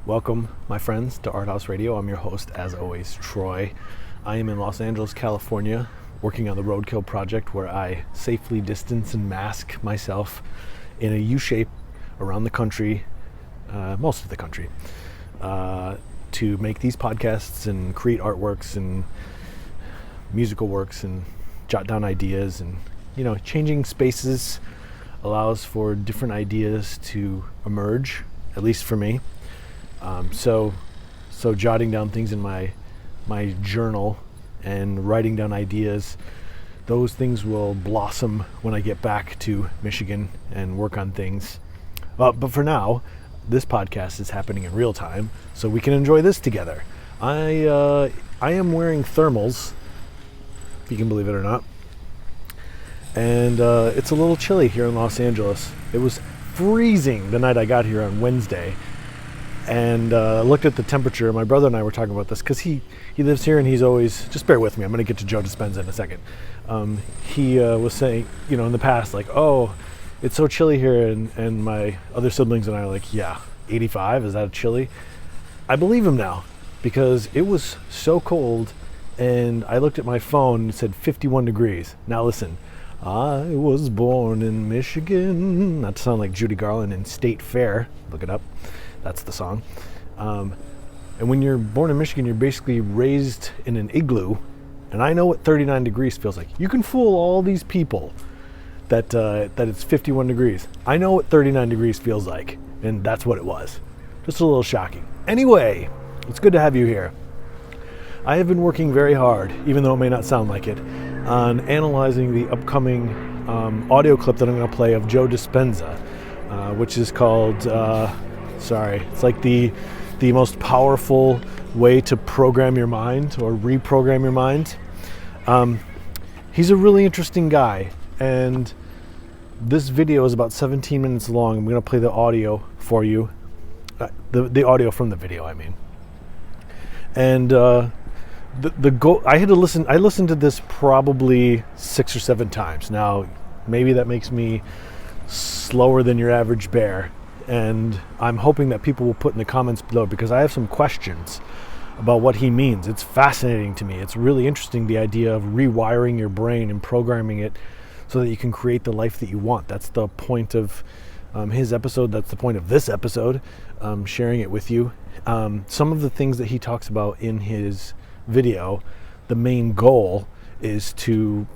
Welcome, my friends, to Art House Radio. I'm your host, as always, Troy. I am in Los Angeles, California, working on the Roadkill project where I safely distance and mask myself in a U-shape around the country, most of the country, to make these podcasts and create artworks and musical works and jot down ideas. And, changing spaces allows for different ideas to emerge, at least for me. So jotting down things in my journal and writing down ideas, those things will blossom when I get back to Michigan and work on things. But for now, this podcast is happening in real time, so we can enjoy this together. I am wearing thermals, if you can believe it or not. And it's a little chilly here in Los Angeles. It was freezing the night I got here on Wednesday. And I looked at the temperature. My brother and I were talking about this because he lives here and he's always, just bear with me, I'm going to get to Joe Dispenza in a second. He was saying, in the past, like, oh, it's so chilly here. And my other siblings and I are like, yeah, 85, is that chilly? I believe him now because it was so cold. And I looked at my phone and it said 51 degrees. Now listen, I was born in Michigan. Not to sound like Judy Garland in State Fair. Look it up. That's the song. And when you're born in Michigan, you're basically raised in an igloo. And I know what 39 degrees feels like. You can fool all these people that it's 51 degrees. I know what 39 degrees feels like. And that's what it was. Just a little shocking. Anyway, it's good to have you here. I have been working very hard, even though it may not sound like it, on analyzing the upcoming audio clip that I'm going to play of Joe Dispenza, which is called... it's like the most powerful way to program your mind or reprogram your mind. He's a really interesting guy, and this video is about 17 minutes long. I'm going to play the audio for you, the audio from the video, I mean. And the goal, I listened to this probably 6 or 7 times. Now, maybe that makes me slower than your average bear. And I'm hoping that people will put in the comments below because I have some questions about what he means. It's fascinating to me. It's really interesting, the idea of rewiring your brain and programming it so that you can create the life that you want. That's the point of his episode. That's the point of this episode, sharing it with you. Some of the things that he talks about in his video, the main goal is to,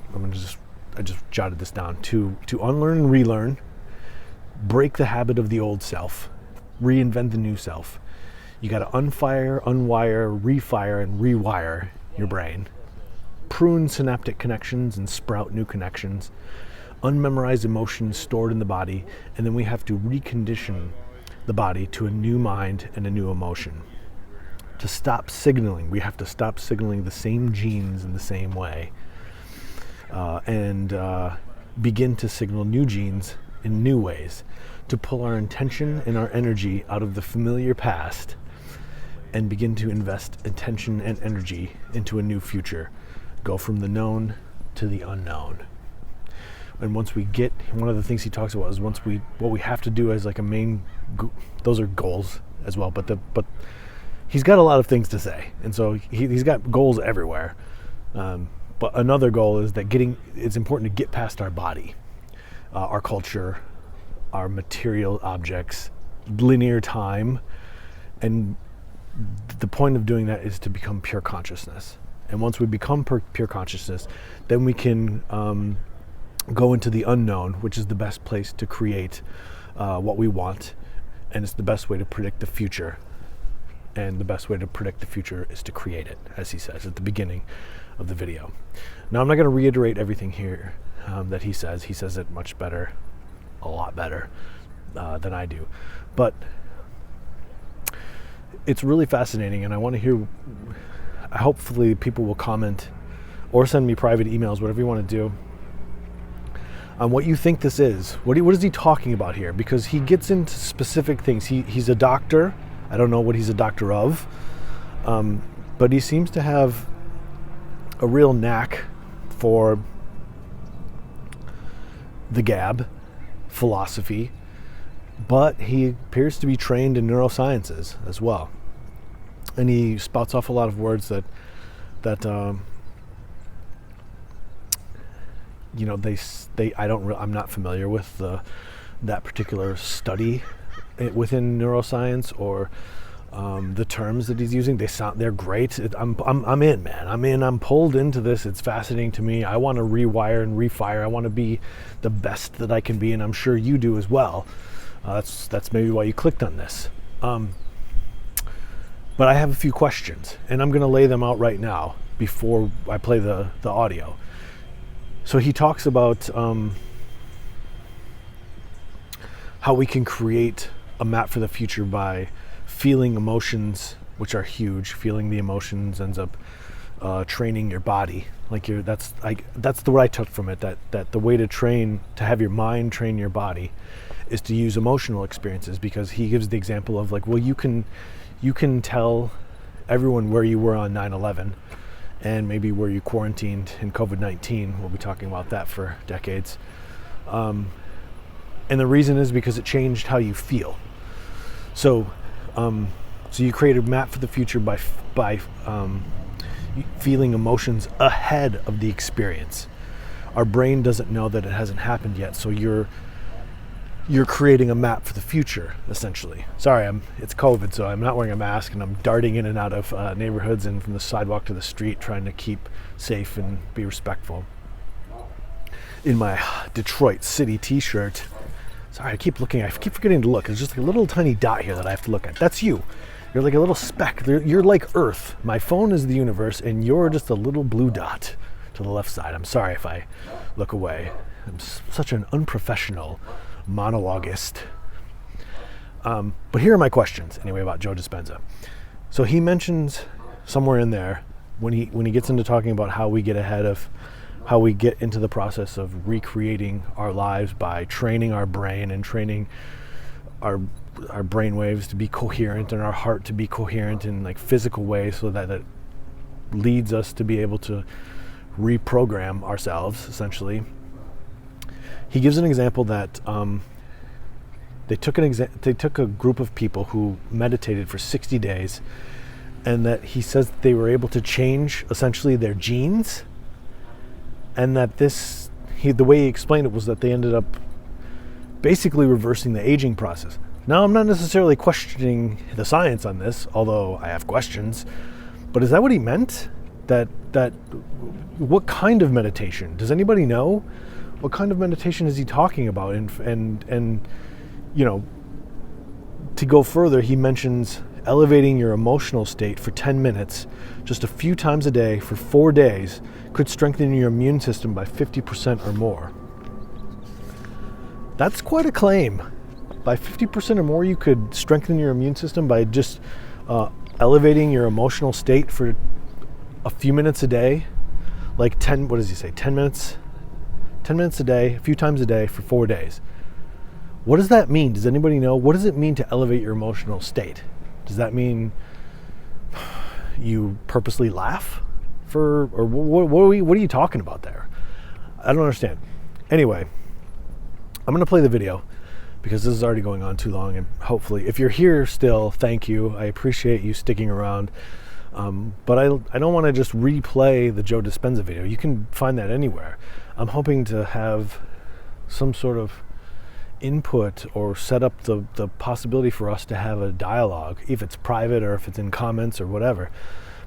I just jotted this down, to unlearn and relearn, break the habit of the old self, reinvent the new self. You got to unfire, unwire, refire, and rewire your brain. Prune synaptic connections and sprout new connections. Unmemorized emotions stored in the body, and then we have to recondition the body to a new mind and a new emotion. To stop signaling, we have to stop signaling the same genes in the same way, and begin to signal new genes in new ways, to pull our intention and our energy out of the familiar past and begin to invest attention and energy into a new future. Go from the known to the unknown. And once we get, one of the things he talks about is what we have to do as like a main, those are goals as well, but he's got a lot of things to say. And so he's got goals everywhere. But another goal is that it's important to get past our body. Our culture, our material objects, linear time, and the point of doing that is to become pure consciousness. And once we become pure consciousness, then we can go into the unknown, which is the best place to create what we want, and it's the best way to predict the future. And the best way to predict the future is to create it, as he says at the beginning of the video. Now, I'm not going to reiterate everything here that he says. He says it much better, a lot better than I do. But it's really fascinating, and I want to hear, hopefully people will comment or send me private emails, whatever you want to do, on what you think this is. What is he talking about here? Because he gets into specific things. He's a doctor. I don't know what he's a doctor of, but he seems to have a real knack for the gab, philosophy, but he appears to be trained in neurosciences as well. And he spouts off a lot of words that I'm not familiar with that particular study within neuroscience, or the terms that he's using. They're great. I'm in, man. I'm pulled into this. It's fascinating to me. I want to rewire and refire. I want to be the best that I can be, and I'm sure you do as well. That's maybe why you clicked on this. But I have a few questions, and I'm going to lay them out right now before I play the audio. So he talks about how we can create a map for the future by feeling emotions, which are huge. Feeling the emotions ends up training your body. That's what I took from it. That the way to have your mind train your body is to use emotional experiences, because he gives the example of you can tell everyone where you were on 9/11 and maybe where you quarantined in COVID-19. We'll be talking about that for decades. And the reason is because it changed how you feel. So you create a map for the future by feeling emotions ahead of the experience. Our brain doesn't know that it hasn't happened yet, so you're creating a map for the future, essentially. Sorry, it's COVID, so I'm not wearing a mask, and I'm darting in and out of neighborhoods and from the sidewalk to the street, trying to keep safe and be respectful. In my Detroit City t-shirt. Sorry, I keep forgetting to look. There's just a little tiny dot here that I have to look at. That's you. You're like a little speck. You're like Earth. My phone is the universe, and you're just a little blue dot to the left side. I'm sorry if I look away. I'm such an unprofessional monologuist. But here are my questions anyway about Joe Dispenza. So he mentions somewhere in there when he gets into talking about how we get into the process of recreating our lives by training our brain and training our brain waves to be coherent and our heart to be coherent in physical ways, so that it leads us to be able to reprogram ourselves, essentially. He gives an example that they took a group of people who meditated for 60 days, and that he says that they were able to change essentially their genes, and that the way he explained it was that they ended up basically reversing the aging process. Now, I'm not necessarily questioning the science on this, although I have questions, but is that what he meant? That what kind of meditation? Does anybody know? What kind of meditation is he talking about? And to go further, he mentions elevating your emotional state for 10 minutes, just a few times a day for 4 days, could strengthen your immune system by 50% or more. That's quite a claim. By 50% or more, you could strengthen your immune system by just elevating your emotional state for a few minutes a day, 10 minutes? 10 minutes a day, a few times a day for 4 days. What does that mean? Does anybody know? What does it mean to elevate your emotional state? Does that mean you purposely laugh? Or what are you talking about there? I don't understand. Anyway, I'm going to play the video because this is already going on too long, and hopefully, if you're here still, thank you. I appreciate you sticking around. But I don't want to just replay the Joe Dispenza video. You can find that anywhere. I'm hoping to have some sort of input or set up the possibility for us to have a dialogue, if it's private or if it's in comments or whatever,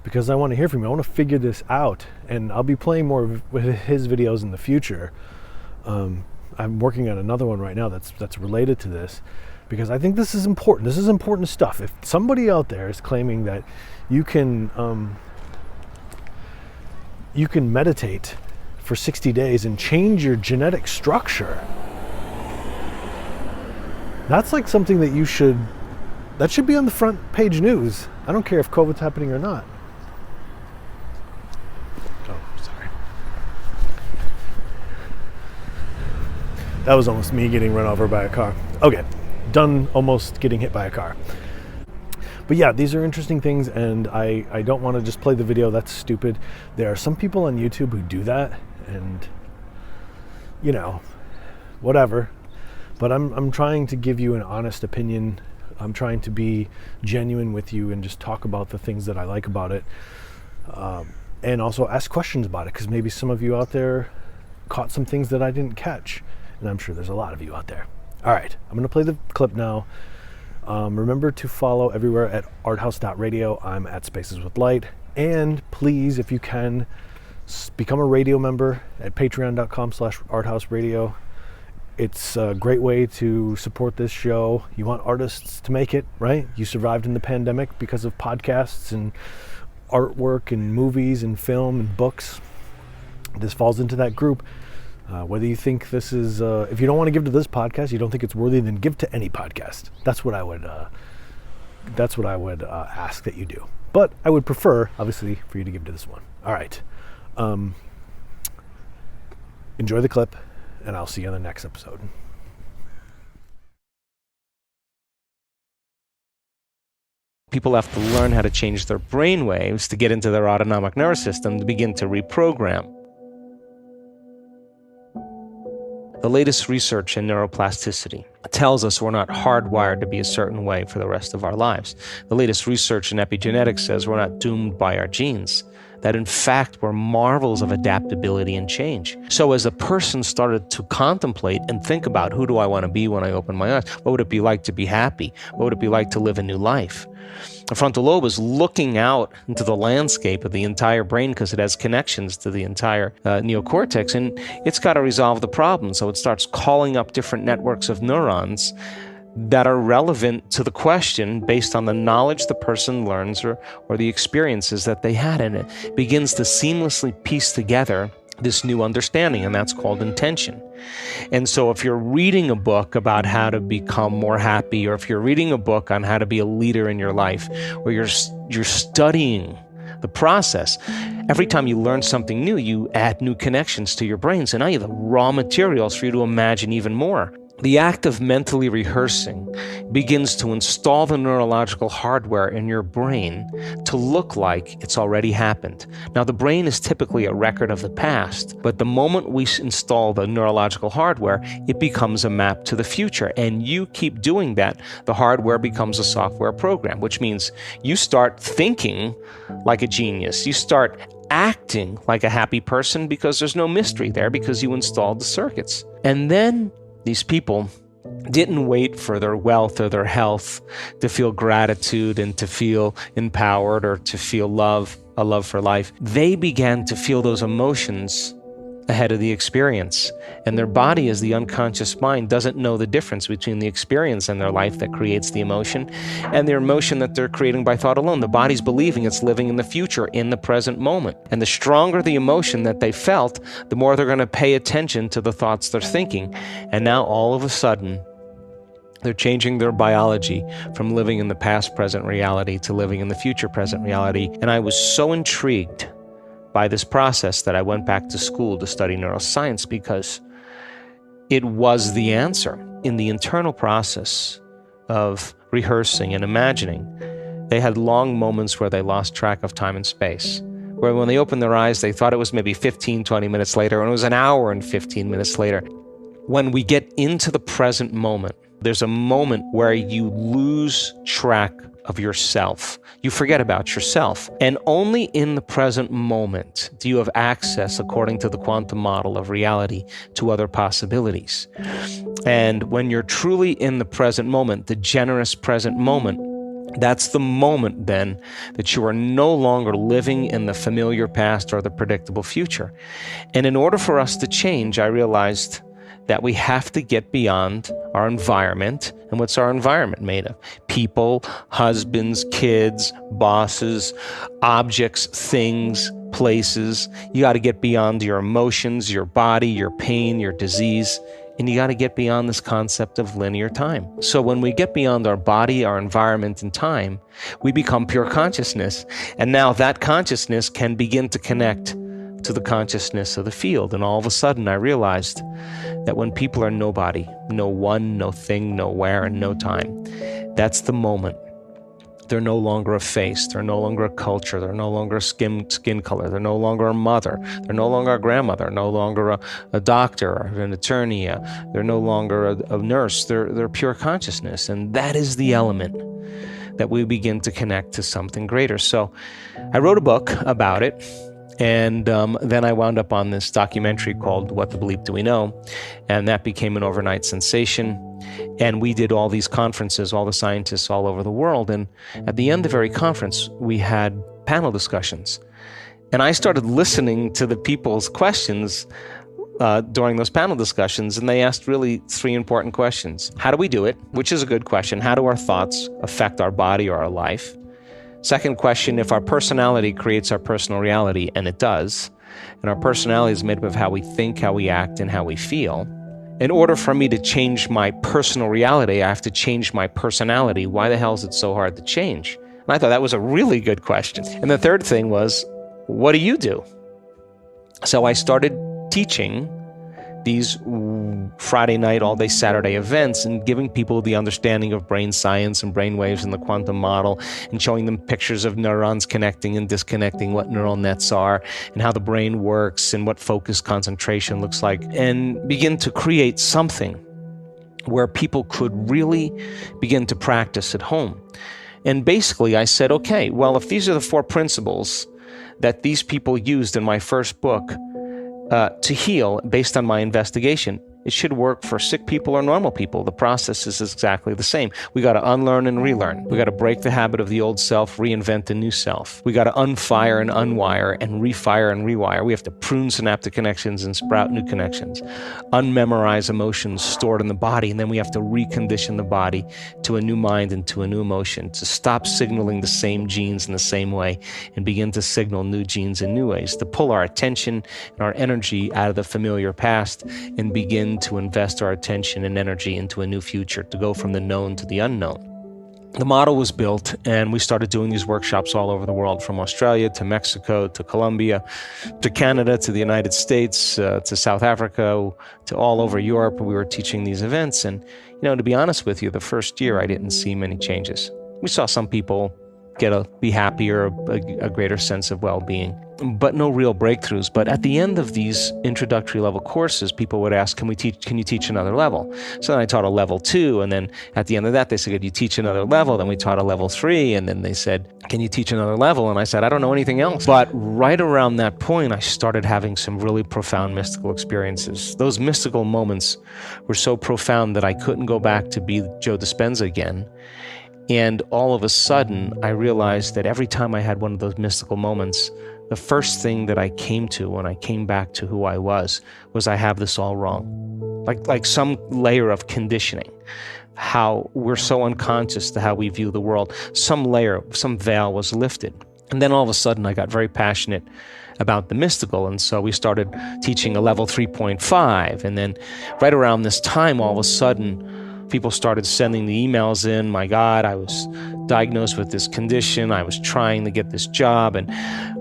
because I want to hear from you. I want to figure this out, and I'll be playing more of his videos in the future. I'm working on another one right now that's related to this, because I think this is important. This is important stuff. If somebody out there is claiming that you can meditate for 60 days and change your genetic structure, that's something that should be on the front page news. I don't care if COVID's happening or not. Oh, sorry. That was almost me getting run over by a car. Okay, done almost getting hit by a car. But yeah, these are interesting things, and I don't want to just play the video. That's stupid. There are some people on YouTube who do that, and whatever. But I'm trying to give you an honest opinion. I'm trying to be genuine with you and just talk about the things that I like about it. And also ask questions about it, because maybe some of you out there caught some things that I didn't catch. And I'm sure there's a lot of you out there. All right, I'm going to play the clip now. Remember to follow everywhere at arthouse.radio. I'm at Spaces with Light. And please, if you can, become a radio member at patreon.com/arthouseradio. It's a great way to support this show. You want artists to make it, right? You survived in the pandemic because of podcasts and artwork and movies and film and books. This falls into that group. Whether you think this is, if you don't want to give to this podcast, you don't think it's worthy, then give to any podcast. That's what I would ask that you do. But I would prefer, obviously, for you to give to this one. All right. Enjoy the clip, and I'll see you on the next episode. People have to learn how to change their brain waves to get into their autonomic nervous system to begin to reprogram. The latest research in neuroplasticity tells us we're not hardwired to be a certain way for the rest of our lives. The latest research in epigenetics says we're not doomed by our genes, that in fact we're marvels of adaptability and change. So as a person started to contemplate and think about, who do I want to be when I open my eyes? What would it be like to be happy? What would it be like to live a new life? The frontal lobe is looking out into the landscape of the entire brain because it has connections to the entire neocortex, and it's got to resolve the problem. So it starts calling up different networks of neurons that are relevant to the question based on the knowledge the person learns or the experiences that they had, and it begins to seamlessly piece together this new understanding, and that's called intention. And so if you're reading a book about how to become more happy, or if you're reading a book on how to be a leader in your life, or you're studying the process, every time you learn something new, you add new connections to your brain. So now you have the raw materials for you to imagine even more. The act of mentally rehearsing begins to install the neurological hardware in your brain to look like it's already happened. Now, the brain is typically a record of the past, but the moment we install the neurological hardware, it becomes a map to the future. And you keep doing that, the hardware becomes a software program, which means you start thinking like a genius. You start acting like a happy person because there's no mystery there, because you installed the circuits. And then these people didn't wait for their wealth or their health to feel gratitude and to feel empowered or to feel love, a love for life. They began to feel those emotions ahead of the experience. And their body, as the unconscious mind, doesn't know the difference between the experience in their life that creates the emotion and their emotion that they're creating by thought alone. The body's believing it's living in the future, in the present moment. And the stronger the emotion that they felt, the more they're going to pay attention to the thoughts they're thinking. And now all of a sudden, they're changing their biology from living in the past present reality to living in the future present reality. And I was so intrigued by this process that I went back to school to study neuroscience, because it was the answer. In the internal process of rehearsing and imagining, they had long moments where they lost track of time and space, where when they opened their eyes, they thought it was maybe 15, 20 minutes later, and it was an hour and 15 minutes later. When we get into the present moment, there's a moment where you lose track of yourself. You forget about yourself. And only in the present moment do you have access, according to the quantum model of reality, to other possibilities. And when you're truly in the present moment, the generous present moment, that's the moment then that you are no longer living in the familiar past or the predictable future. And in order for us to change, I realized that we have to get beyond our environment. And what's our environment made of? People, husbands, kids, bosses, objects, things, places. You got to get beyond your emotions, your body, your pain, your disease. And you got to get beyond this concept of linear time. So when we get beyond our body, our environment, and time, we become pure consciousness. And now that consciousness can begin to connect to the consciousness of the field. And all of a sudden I realized that when people are nobody, no one, no thing, no where, and no time, that's the moment They're no longer a face. They're no longer a culture. They're no longer a skin color. They're no longer a mother. They're no longer a grandmother. No longer a doctor or an attorney. They're no longer a nurse. They're pure consciousness. And that is the element that we begin to connect to something greater. So I wrote a book about it. And then I wound up on this documentary called What the Bleep Do We Know? And that became an overnight sensation. And we did all these conferences, all the scientists all over the world. And at the end of every conference, we had panel discussions. And I started listening to the people's questions during those panel discussions. And they asked really three important questions. How do we do it? Which is a good question. How do our thoughts affect our body or our life? Second question, if our personality creates our personal reality, and it does, and our personality is made up of how we think, how we act, and how we feel, in order for me to change my personal reality, I have to change my personality. Why the hell is it so hard to change? And I thought that was a really good question. And the third thing was, what do you do? So I started teaching these Friday night, all day Saturday events and giving people the understanding of brain science and brain waves and the quantum model and showing them pictures of neurons connecting and disconnecting, what neural nets are and how the brain works and what focus concentration looks like, and begin to create something where people could really begin to practice at home. And basically I said, okay, well, if these are the four principles that these people used in my first book to heal based on my investigation, it should work for sick people or normal people. The process is exactly the same. We got to unlearn and relearn. We got to break the habit of the old self, reinvent a new self. We got to unfire and unwire and refire and rewire. We have to prune synaptic connections and sprout new connections. Unmemorize emotions stored in the body, and then we have to recondition the body to a new mind and to a new emotion, to stop signaling the same genes in the same way and begin to signal new genes in new ways, to pull our attention and our energy out of the familiar past and begin to invest our attention and energy into a new future, to go from the known to the unknown. The model was built, and we started doing these workshops all over the world, from Australia to Mexico to Colombia to Canada to the United States to South Africa to all over Europe. We were teaching these events, and to be honest with you, the first year I didn't see many changes. We saw some people be happier, a greater sense of well-being, but no real breakthroughs. But at the end of these introductory level courses, people would ask, can you teach another level? So then I taught a level 2, and then at the end of that, they said, could you teach another level? Then we taught a level 3, and then they said, can you teach another level? And I said, I don't know anything else. But right around that point, I started having some really profound mystical experiences. Those mystical moments were so profound that I couldn't go back to be Joe Dispenza again. And all of a sudden, I realized that every time I had one of those mystical moments, the first thing that I came to when I came back to who I was I have this all wrong. Like some layer of conditioning, how we're so unconscious to how we view the world. Some layer, some veil was lifted. And then all of a sudden, I got very passionate about the mystical. And so we started teaching a level 3.5. And then right around this time, all of a sudden, people started sending the emails in. My God, I was diagnosed with this condition. I was trying to get this job, and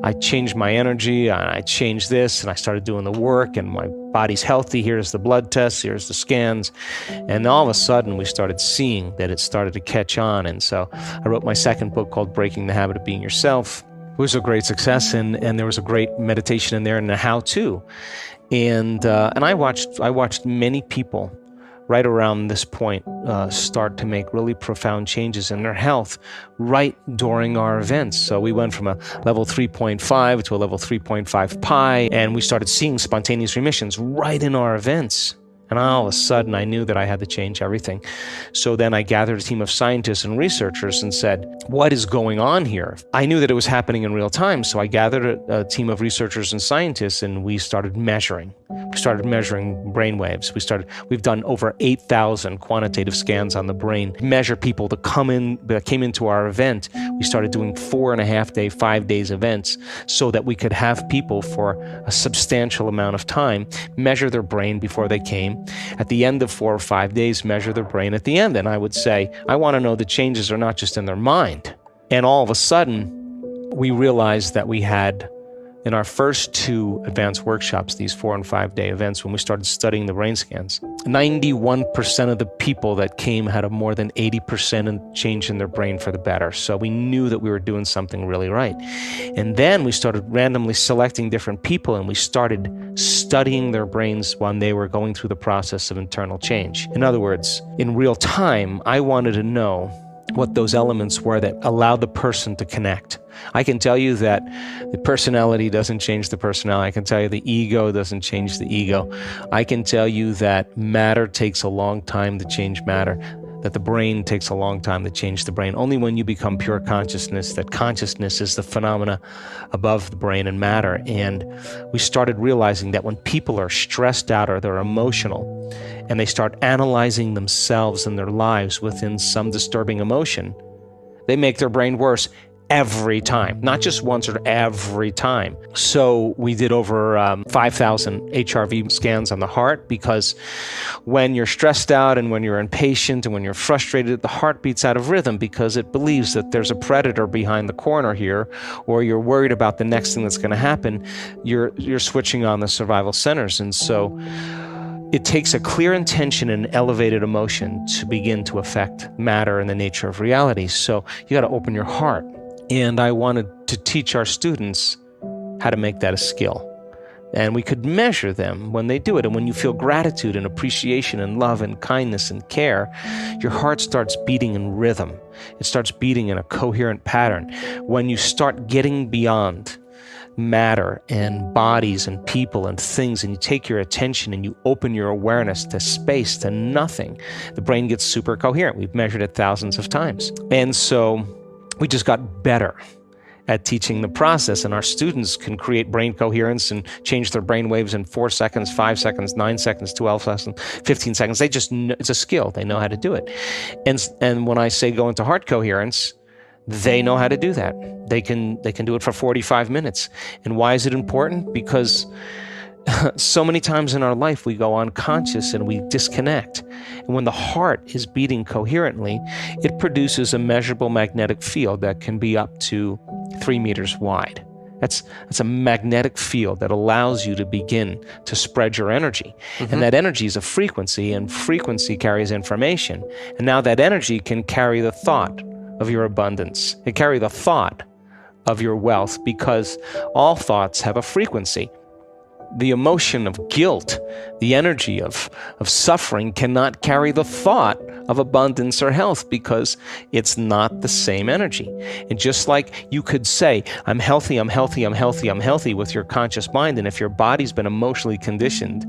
I changed my energy, and I changed this, and I started doing the work, and my body's healthy. Here's the blood tests, here's the scans. And all of a sudden, we started seeing that it started to catch on. And so I wrote my second book called Breaking the Habit of Being Yourself. It was a great success, and there was a great meditation in there and a how-to. And I watched many people right around this point start to make really profound changes in their health right during our events. So we went from a level 3.5 to a level 3.5 pi, and we started seeing spontaneous remissions right in our events. And all of a sudden, I knew that I had to change everything. So then I gathered a team of scientists and researchers and said, what is going on here? I knew that it was happening in real time. So I gathered a team of researchers and scientists, and we started measuring. We started measuring brain waves. We've done over 8,000 quantitative scans on the brain, measure people that came into our event. We started doing 4.5 day, 5 days events so that we could have people for a substantial amount of time measure their brain before they came. At the end of 4 or 5 days, measure their brain at the end. And I would say, I want to know the changes are not just in their mind. And all of a sudden, we realized that we had In our first 2 advanced workshops, these 4 and 5 day events, when we started studying the brain scans, 91% of the people that came had a more than 80% change in their brain for the better. So we knew that we were doing something really right. And then we started randomly selecting different people, and we started studying their brains when they were going through the process of internal change. In other words, in real time, I wanted to know what those elements were that allowed the person to connect. I can tell you that the personality doesn't change the personality. I can tell you the ego doesn't change the ego. I can tell you that matter takes a long time to change matter, that the brain takes a long time to change the brain. Only when you become pure consciousness, that consciousness is the phenomena above the brain and matter. And we started realizing that when people are stressed out or they're emotional, and they start analyzing themselves and their lives within some disturbing emotion, they make their brain worse every time, not just once or every time. So we did over 5,000 HRV scans on the heart, because when you're stressed out and when you're impatient and when you're frustrated, the heart beats out of rhythm because it believes that there's a predator behind the corner here, or you're worried about the next thing that's going to happen. You're switching on the survival centers. And so it takes a clear intention and elevated emotion to begin to affect matter and the nature of reality. So you got to open your heart. And I wanted to teach our students how to make that a skill. And we could measure them when they do it. And when you feel gratitude and appreciation and love and kindness and care, your heart starts beating in rhythm. It starts beating in a coherent pattern. When you start getting beyond matter and bodies and people and things, and you take your attention and you open your awareness to space, to nothing, the brain gets super coherent. We've measured it thousands of times. And so we just got better at teaching the process, and our students can create brain coherence and change their brain waves in 4 seconds, 5 seconds, 9 seconds, 12 seconds, 15 seconds. They just know, it's a skill. They know how to do it. And when I say go into heart coherence, they know how to do that. They can do it for 45 minutes. And why is it important? Because so many times in our life we go unconscious and we disconnect. And when the heart is beating coherently, it produces a measurable magnetic field that can be up to 3 meters wide. That's a magnetic field that allows you to begin to spread your energy. And that energy is a frequency, and frequency carries information. And now that energy can carry the thought of your abundance. It carry the thought of your wealth, because all thoughts have a frequency. The emotion of guilt, the energy of suffering cannot carry the thought of abundance or health, because it's not the same energy. And just like you could say, I'm healthy, I'm healthy, I'm healthy, I'm healthy with your conscious mind, and if your body's been emotionally conditioned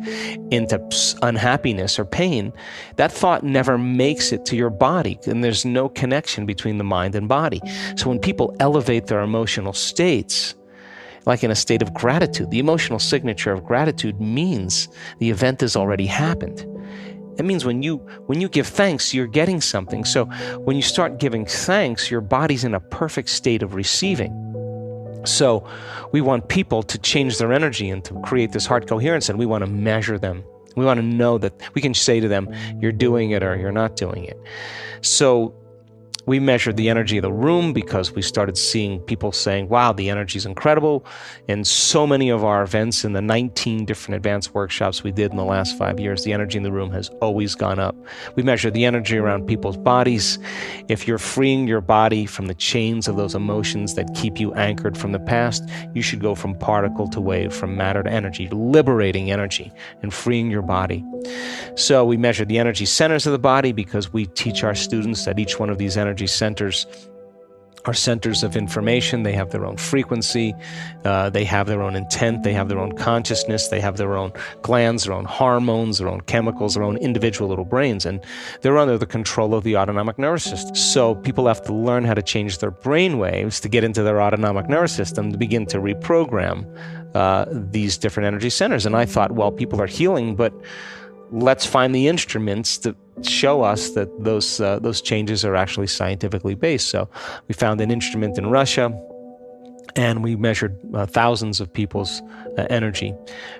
into unhappiness or pain, that thought never makes it to your body, and there's no connection between the mind and body. So when people elevate their emotional states, like in a state of gratitude, the emotional signature of gratitude means the event has already happened. It means when you give thanks, you're getting something. So when you start giving thanks, your body's in a perfect state of receiving. So we want people to change their energy and to create this heart coherence, and we want to measure them. We want to know that we can say to them, you're doing it or you're not doing it. So we measured the energy of the room, because we started seeing people saying, wow, the energy is incredible. And so many of our events in the 19 different advanced workshops we did in the last 5 years, the energy in the room has always gone up. We measured the energy around people's bodies. If you're freeing your body from the chains of those emotions that keep you anchored from the past, you should go from particle to wave, from matter to energy, liberating energy and freeing your body. So we measured the energy centers of the body, because we teach our students that each one of these energy centers are centers of information. They have their own frequency, they have their own intent, they have their own consciousness, they have their own glands, their own hormones, their own chemicals, their own individual little brains, and they're under the control of the autonomic nervous system. So people have to learn how to change their brain waves to get into their autonomic nervous system to begin to reprogram these different energy centers. And I thought, well, people are healing, but let's find the instruments to show us that those changes are actually scientifically based. So we found an instrument in Russia, and we measured thousands of people's energy.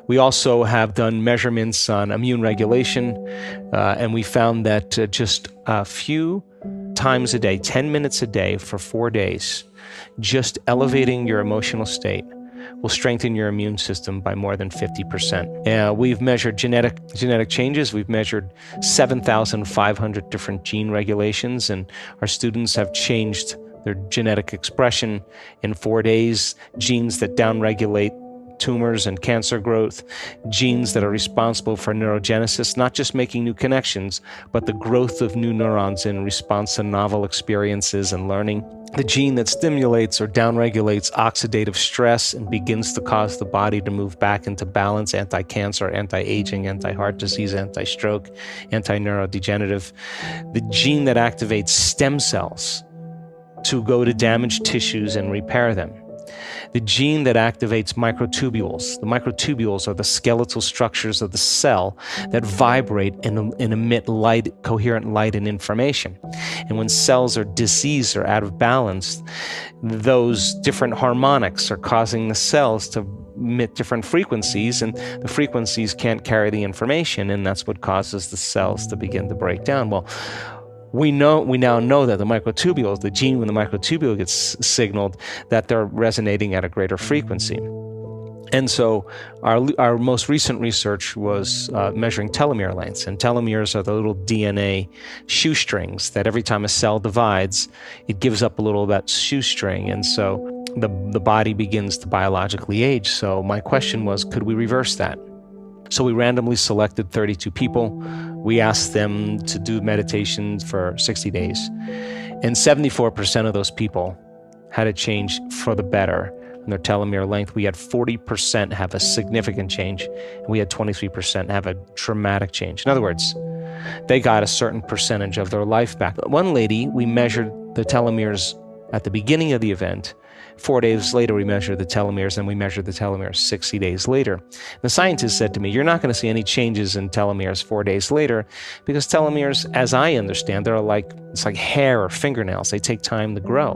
We also have done measurements on immune regulation, and we found that just a few times a day, 10 minutes a day for 4 days, just elevating your emotional state will strengthen your immune system by more than 50%. We've measured genetic changes. We've measured 7,500 different gene regulations, and our students have changed their genetic expression in 4 days. Genes that downregulate tumors and cancer growth, genes that are responsible for neurogenesis, not just making new connections, but the growth of new neurons in response to novel experiences and learning. The gene that stimulates or downregulates oxidative stress and begins to cause the body to move back into balance, anti-cancer, anti-aging, anti-heart disease, anti-stroke, anti-neurodegenerative. The gene that activates stem cells to go to damaged tissues and repair them. The gene that activates microtubules. The microtubules are the skeletal structures of the cell that vibrate and emit light, coherent light and information. And when cells are diseased or out of balance, those different harmonics are causing the cells to emit different frequencies, and the frequencies can't carry the information, and that's what causes the cells to begin to break down. Well, we now know that the microtubules, the gene when the microtubule gets signaled, that they're resonating at a greater frequency. And so our most recent research was measuring telomere lengths. And telomeres are the little DNA shoestrings that every time a cell divides, it gives up a little of that shoestring. And so the body begins to biologically age. So my question was, could we reverse that? So we randomly selected 32 people. We asked them to do meditation for 60 days. And 74% of those people had a change for the better in their telomere length. We had 40% have a significant change, and we had 23% have a dramatic change. In other words, they got a certain percentage of their life back. One lady, we measured the telomeres at the beginning of the event. 4 days later, we measured the telomeres, and we measured the telomeres 60 days later. The scientist said to me, you're not going to see any changes in telomeres 4 days later, because telomeres, as I understand, it's like hair or fingernails. They take time to grow.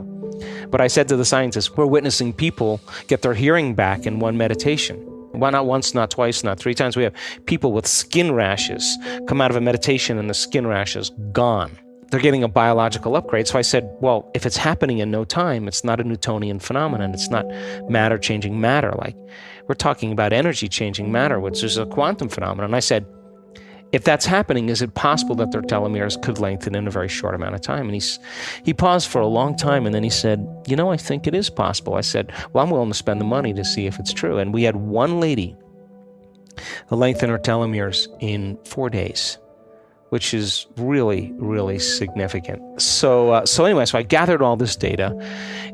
But I said to the scientist, we're witnessing people get their hearing back in one meditation. Why not once, not twice, not 3 times? We have people with skin rashes come out of a meditation and the skin rash is gone. They're getting a biological upgrade. So I said, well, if it's happening in no time, it's not a Newtonian phenomenon. It's not matter changing matter. Like, we're talking about energy changing matter, which is a quantum phenomenon. And I said, if that's happening, is it possible that their telomeres could lengthen in a very short amount of time? And he paused for a long time, and then he said, I think it is possible. I said, well, I'm willing to spend the money to see if it's true. And we had one lady lengthen her telomeres in 4 days, which is really, really significant. So I gathered all this data,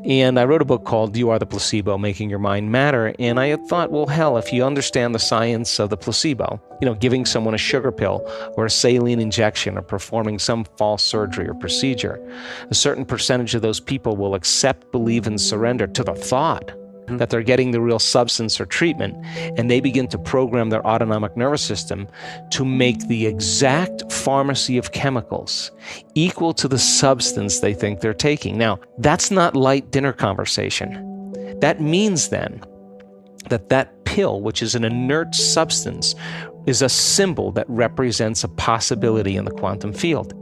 and I wrote a book called You Are the Placebo, Making Your Mind Matter. And I had thought, well, hell, if you understand the science of the placebo, giving someone a sugar pill or a saline injection or performing some false surgery or procedure, a certain percentage of those people will accept, believe, and surrender to the thought that they're getting the real substance or treatment, and they begin to program their autonomic nervous system to make the exact pharmacy of chemicals equal to the substance they think they're taking. Now, that's not light dinner conversation. That means then that pill, which is an inert substance, is a symbol that represents a possibility in the quantum field.